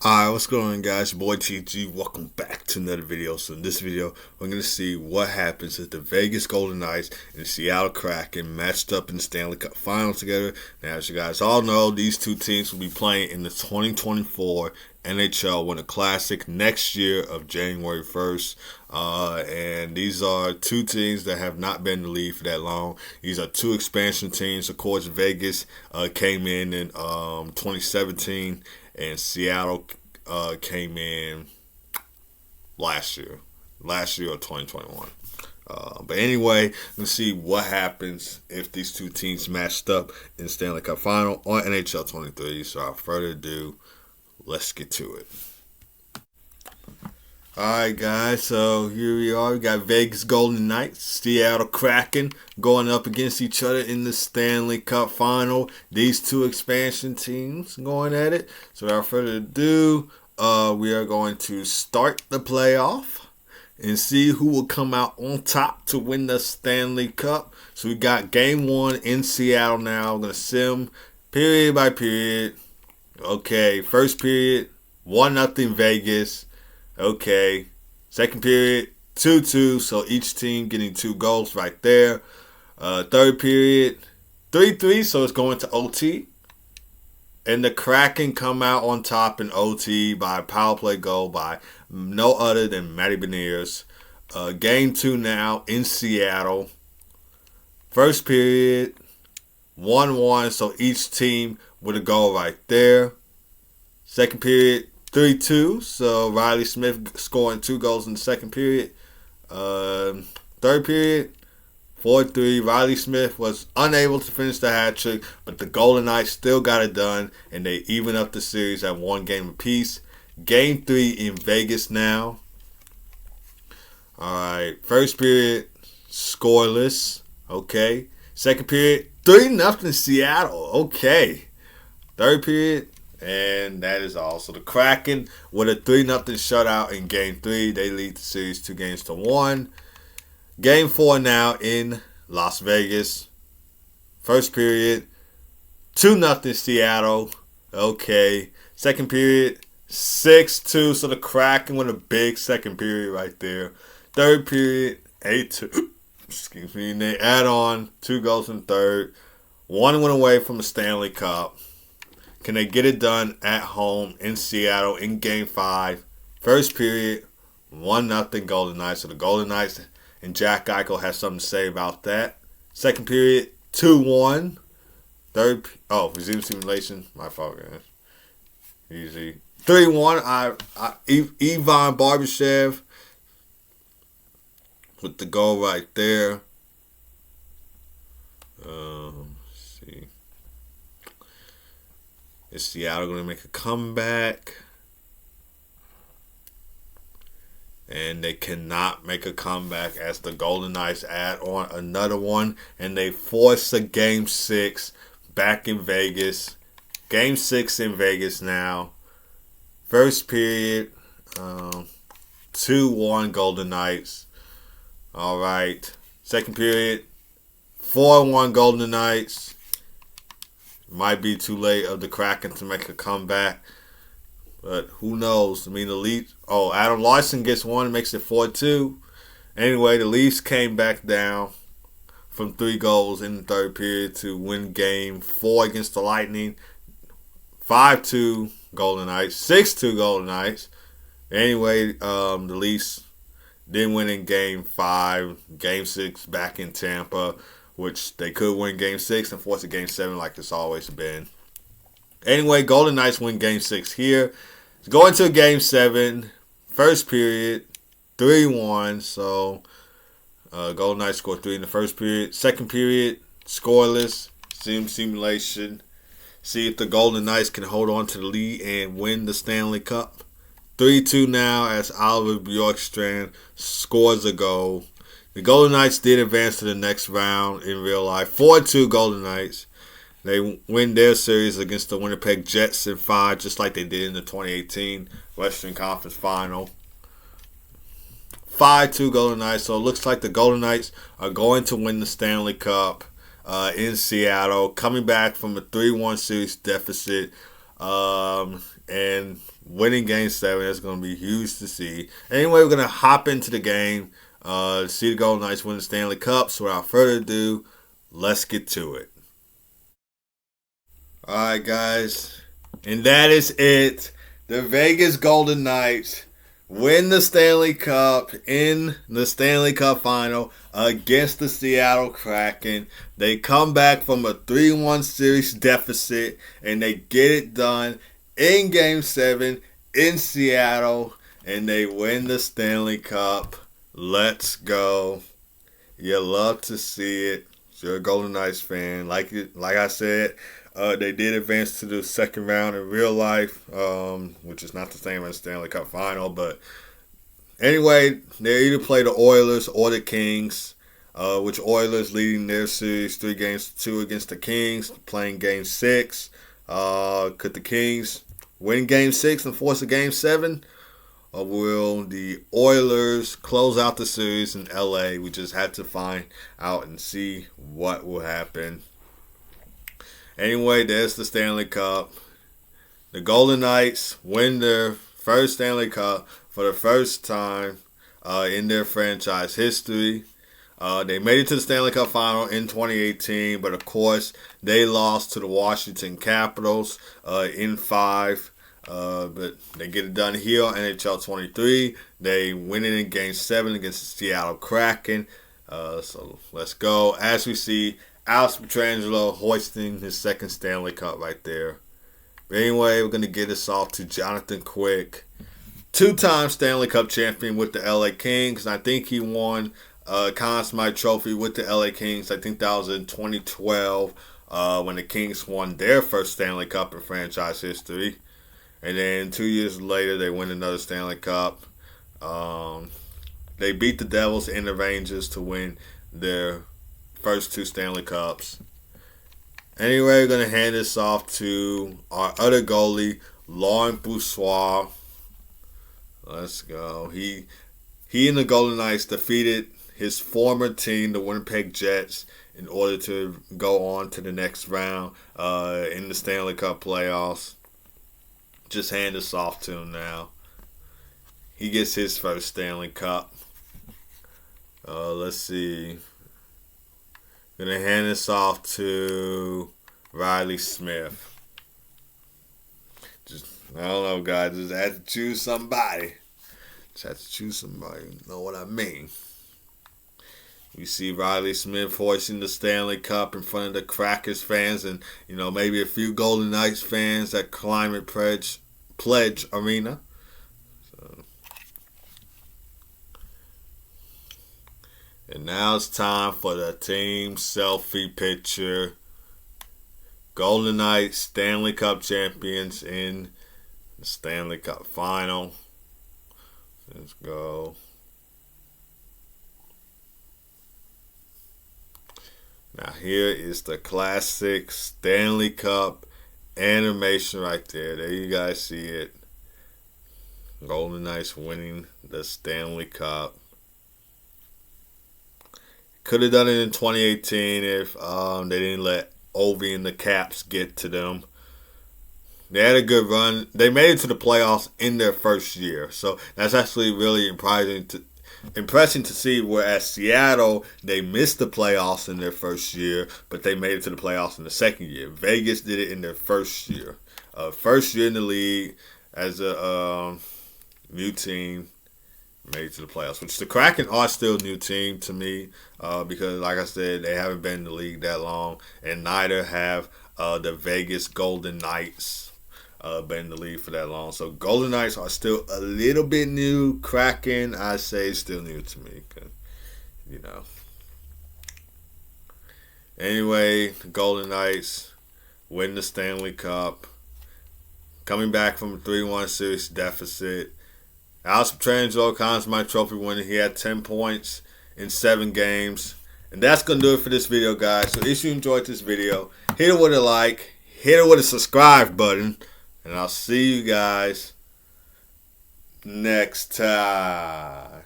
Alright, what's going on, guys? Your boy TG. Welcome back to another video. So in this video, we're going to see what happens if the Vegas Golden Knights and the Seattle Kraken matched up in the Stanley Cup Final together. Now, as you guys all know, these two teams will be playing in the 2024 NHL Winter Classic next year of January 1st. And these are two teams that have not been in the league for that long. These are two expansion teams. Of course, Vegas came in 2017, and Seattle came in last year or 2021. But anyway, let's see what happens if these two teams matched up in the Stanley Cup Final on NHL 23. So without further ado, let's get to it. Alright, guys, so here we are. We got Vegas Golden Knights, Seattle Kraken going up against each other in the Stanley Cup Final. These two expansion teams going at it. So without further ado, we are going to start the playoff and see who will come out on top to win the Stanley Cup. So we got game one in Seattle now. I'm going to sim period by period. Okay, first period, 1-0 Vegas. Okay, second period, 2-2, so each team getting 2 goals right there. Third period, 3-3, so it's going to OT. And the Kraken come out on top in OT by a power play goal by no other than Matty Beniers. Game 2 now in Seattle. First period, 1-1, so each team with a goal right there. Second period, 3-2, so Riley Smith scoring 2 goals in the second period. Third period, 4-3. Riley Smith was unable to finish the hat trick, but the Golden Knights still got it done, and they even up the series at 1 game apiece. Game 3 in Vegas now. Alright, first period, scoreless. Okay. Second period, 3-0 Seattle. Okay. Third period, and that is all. So the Kraken with a 3-0 shutout in Game 3. They lead the series 2-1. Game 4 now in Las Vegas. First period, 2-0 Seattle. Okay. Second period, 6-2. So the Kraken with a big second period right there. Third period, 8-2. Excuse me. And they add on 2 goals in third. 1 went away from the Stanley Cup. Can they get it done at home in Seattle in Game 5? First period, 1-0 Golden Knights. So the Golden Knights and Jack Eichel has something to say about that. Second period, 2-1. Resume simulation. My fault, guys. Easy. 3-1. Ivan Barbashev with the goal right there. Let's see. Is Seattle going to make a comeback? And they cannot make a comeback as the Golden Knights add on another one. And they force a Game 6 back in Vegas. Game 6 in Vegas now. First period, 2-1 Golden Knights. All right. Second period, 4-1 Golden Knights. Might be too late of the Kraken to make a comeback, but who knows? I mean, the Leafs. Oh, Adam Larson gets one, makes it 4-2. Anyway, the Leafs came back down from 3 goals in the third period to win Game 4 against the Lightning. 5-2 Golden Knights, 6-2 Golden Knights. Anyway, the Leafs didn't win in Game 5. Game 6 back in Tampa, which they could win Game 6 and force a Game 7 like it's always been. Anyway, Golden Knights win Game 6 here. It's going to Game 7. First period, 3-1. So, Golden Knights scored 3 in the first period. Second period, scoreless. Simulation. See if the Golden Knights can hold on to the lead and win the Stanley Cup. 3-2 now as Oliver Bjorkstrand scores a goal. The Golden Knights did advance to the next round in real life. 4-2 Golden Knights. They win their series against the Winnipeg Jets in 5, just like they did in the 2018 Western Conference Final. 5-2 Golden Knights. So it looks like the Golden Knights are going to win the Stanley Cup in Seattle, coming back from a 3-1 series deficit. and winning Game 7. That's going to be huge to see. Anyway, we're going to hop into the game, see the Golden Knights win the Stanley Cup. So without further ado, let's get to it. All right, guys, and that is it. The Vegas Golden Knights win the Stanley Cup in the Stanley Cup final against the Seattle Kraken. They come back from a 3-1 series deficit, and they get it done in Game 7 in Seattle, and they win the Stanley Cup. Let's go. You love to see it. If you're a Golden Knights fan, like I said, they did advance to the second round in real life, which is not the same as the Stanley Cup final. But anyway, they either play the Oilers or the Kings, which Oilers leading their series 3-2 against the Kings, playing Game 6. Could the Kings win Game 6 and force a Game 7? Or will the Oilers close out the series in LA? We just had to find out and see what will happen. Anyway, there's the Stanley Cup. The Golden Knights win their first Stanley Cup for the first time in their franchise history. They made it to the Stanley Cup final in 2018, but of course, they lost to the Washington Capitals in 5. But they get it done here on NHL 23. They win it in Game 7 against the Seattle Kraken. So let's go. As we see, Alex Pietrangelo hoisting his second Stanley Cup right there. But anyway, we're going to get us off to Jonathan Quick. 2-time Stanley Cup champion with the LA Kings. I think he won Conn Smythe Trophy with the LA Kings. I think that was in 2012 when the Kings won their first Stanley Cup in franchise history. And then 2 years later, they win another Stanley Cup. They beat the Devils and the Rangers to win their first 2 Stanley Cups. Anyway, we're going to hand this off to our other goalie, Laurent Brossoit. Let's go. He and the Golden Knights defeated his former team, the Winnipeg Jets, in order to go on to the next round in the Stanley Cup playoffs. Just hand this off to him now. He gets his first Stanley Cup. Let's see. Gonna hand this off to Riley Smith. I don't know, guys. Just had to choose somebody. You know what I mean? We see Riley Smith hoisting the Stanley Cup in front of the Crackers fans and, maybe a few Golden Knights fans at Climate Pledge Arena. And now it's time for the team selfie picture. Golden Knights, Stanley Cup champions in the Stanley Cup final. Let's go. Now here is the classic Stanley Cup animation right there. There you guys see it. Golden Knights winning the Stanley Cup. Could have done it in 2018 if they didn't let Ovi and the Caps get to them. They had a good run. They made it to the playoffs in their first year. So that's actually really impressive to see. Whereas Seattle, they missed the playoffs in their first year, but they made it to the playoffs in the second year. Vegas did it in their first year. First year in the league as a new team. Made it to the playoffs, which the Kraken are still a new team to me because, like I said, they haven't been in the league that long, and neither have the Vegas Golden Knights been in the league for that long. So Golden Knights are still a little bit new. Kraken, I say, still new to me because, Anyway, the Golden Knights win the Stanley Cup, coming back from a 3-1 series deficit. Alex Pietrangelo, Conn Smythe Trophy winner. He had 10 points in 7 games. And that's going to do it for this video, guys. So if you enjoyed this video, hit it with a like, hit it with a subscribe button, and I'll see you guys next time.